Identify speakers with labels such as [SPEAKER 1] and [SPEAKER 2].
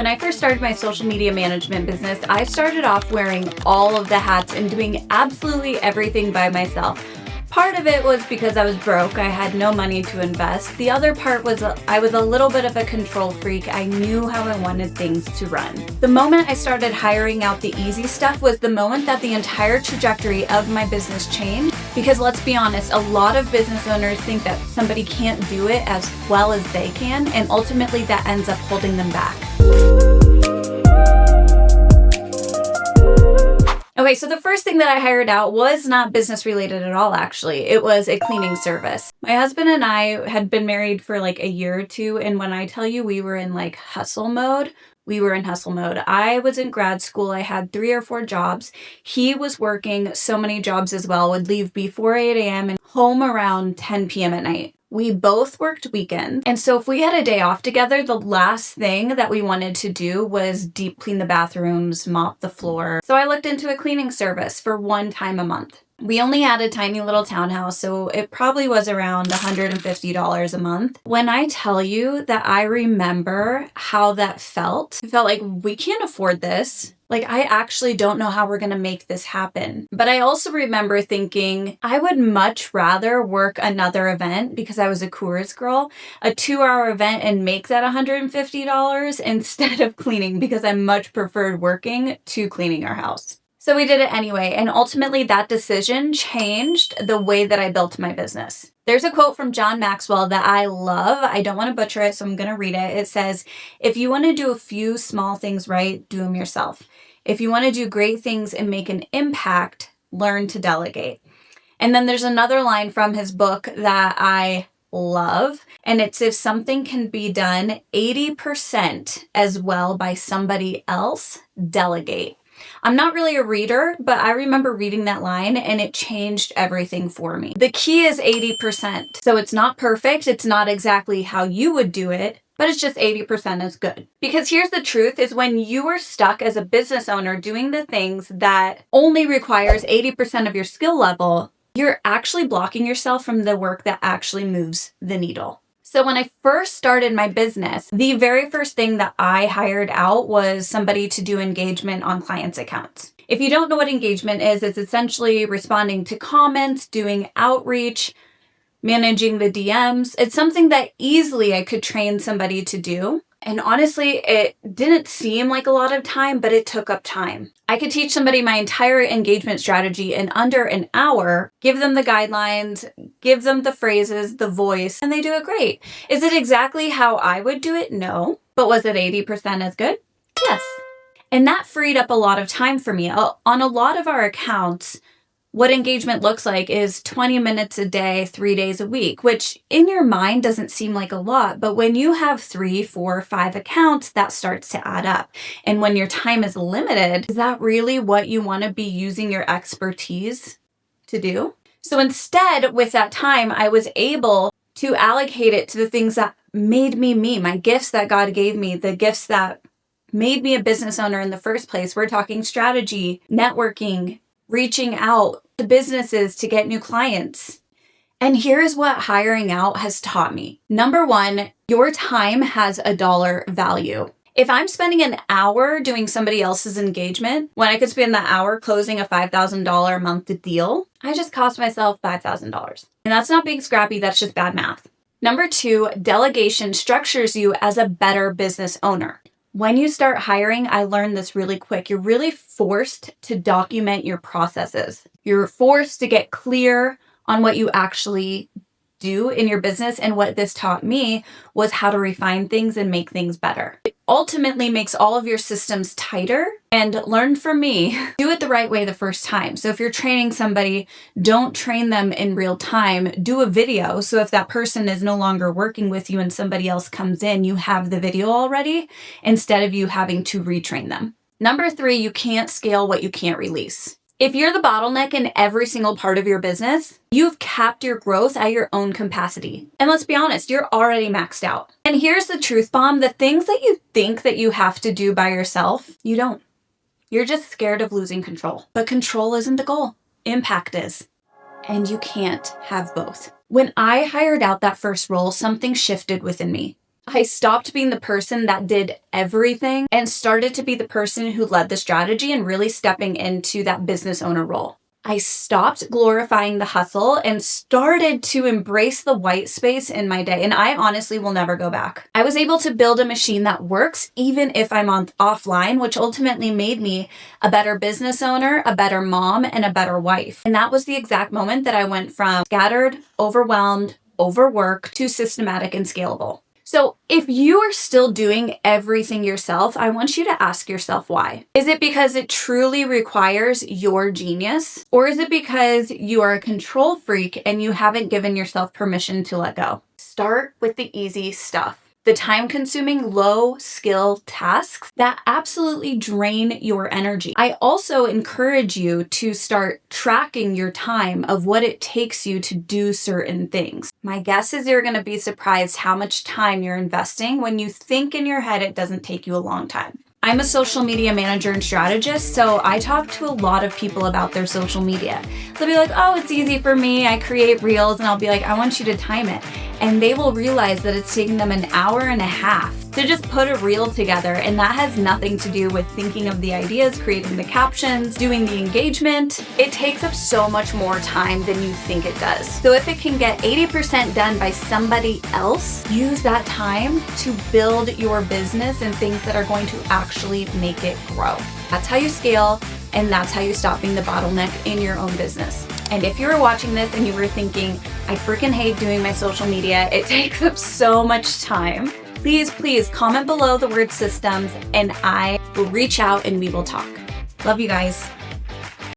[SPEAKER 1] When I first started my social media management business, I started off wearing all of the hats and doing absolutely everything by myself. Part of it was because I was broke. I had no money to invest. The other part was I was a little bit of a control freak. I knew how I wanted things to run. The moment I started hiring out the easy stuff was the moment that the entire trajectory of my business changed. Because let's be honest, a lot of business owners think that somebody can't do it as well as they can, and ultimately that ends up holding them back. Okay, so the first thing that I hired out was not business related at all, actually. It was a cleaning service. My husband and I had been married for like a year or two, and when I tell you we were in like hustle mode, we were in hustle mode. I was in grad school. I had 3 or 4 jobs. He was working so many jobs as well, would leave before 8 a.m. and home around 10 p.m. at night. We both worked weekends. And so if we had a day off together, the last thing that we wanted to do was deep clean the bathrooms, mop the floor. So I looked into a cleaning service for one time a month. We only had a tiny little townhouse, so it probably was around $150 a month. When I tell you that I remember how that felt, it felt like we can't afford this. Like, I actually don't know how we're going to make this happen. But I also remember thinking I would much rather work another event, because I was a Coors girl, a 2-hour event and make that $150 instead of cleaning, because I much preferred working to cleaning our house. So we did it anyway, and ultimately that decision changed the way that I built my business. There's a quote from John Maxwell that I love. I don't want to butcher it, so I'm going to read it. It says, "If you want to do a few small things right, do them yourself. If you want to do great things and make an impact, learn to delegate." And then there's another line from his book that I love, and it's, "If something can be done 80% as well by somebody else, delegate." I'm not really a reader, but I remember reading that line and it changed everything for me. The key is 80%. So it's not perfect. It's not exactly how you would do it, but it's just 80% is good. Because here's the truth, is when you are stuck as a business owner doing the things that only requires 80% of your skill level, you're actually blocking yourself from the work that actually moves the needle. So when I first started my business, the very first thing that I hired out was somebody to do engagement on clients' accounts. If you don't know what engagement is, it's essentially responding to comments, doing outreach, managing the DMs. It's something that easily I could train somebody to do. And honestly, it didn't seem like a lot of time, but it took up time. I could teach somebody my entire engagement strategy in under an hour, give them the guidelines, give them the phrases, the voice, and they do it great. Is it exactly how I would do it? No. But was it 80% as good? Yes. And that freed up a lot of time for me. On a lot of our accounts, what engagement looks like is 20 minutes a day, 3 days a week, which in your mind doesn't seem like a lot, but when you have 3, 4, 5 accounts, that starts to add up. And when your time is limited, is that really what you want to be using your expertise to do? So instead, with that time, I was able to allocate it to the things that made me me, my gifts that God gave me, the gifts that made me a business owner in the first place. We're talking strategy, networking, reaching out to businesses to get new clients. And here's what hiring out has taught me. Number 1, your time has a dollar value. If I'm spending an hour doing somebody else's engagement, when I could spend that hour closing a $5,000 a month deal, I just cost myself $5,000. And that's not being scrappy, that's just bad math. Number 2, delegation structures you as a better business owner. When you start hiring, I learned this really quick. You're really forced to document your processes. You're forced to get clear on what you actually do in your business. And what this taught me was how to refine things and make things better. It ultimately makes all of your systems tighter. And learn from me, do it the right way the first time. So if you're training somebody, don't train them in real time. Do a video. So if that person is no longer working with you and somebody else comes in, you have the video already instead of you having to retrain them. Number 3, you can't scale what you can't release. If you're the bottleneck in every single part of your business, you've capped your growth at your own capacity. And let's be honest, you're already maxed out. And here's the truth bomb. The things that you think that you have to do by yourself, you don't. You're just scared of losing control. But control isn't the goal. Impact is. And you can't have both. When I hired out that first role, something shifted within me. I stopped being the person that did everything and started to be the person who led the strategy and really stepping into that business owner role. I stopped glorifying the hustle and started to embrace the white space in my day. And I honestly will never go back. I was able to build a machine that works even if I'm offline, which ultimately made me a better business owner, a better mom, and a better wife. And that was the exact moment that I went from scattered, overwhelmed, overworked to systematic and scalable. So if you are still doing everything yourself, I want you to ask yourself why. Is it because it truly requires your genius? Or is it because you are a control freak and you haven't given yourself permission to let go? Start with the easy stuff. The time-consuming, low-skill tasks that absolutely drain your energy. I also encourage you to start tracking your time of what it takes you to do certain things. My guess is you're going to be surprised how much time you're investing when you think in your head it doesn't take you a long time. I'm a social media manager and strategist, so I talk to a lot of people about their social media. They'll be like, oh, it's easy for me. I create reels, and I'll be like, I want you to time it. And they will realize that it's taking them an hour and a half to just put a reel together. And that has nothing to do with thinking of the ideas, creating the captions, doing the engagement. It takes up so much more time than you think it does. So if it can get 80% done by somebody else, use that time to build your business and things that are going to actually make it grow. That's how you scale, and that's how you stop being the bottleneck in your own business. And if you were watching this and you were thinking, I freaking hate doing my social media, it takes up so much time, please comment below the word systems and I will reach out and we will talk. Love you guys.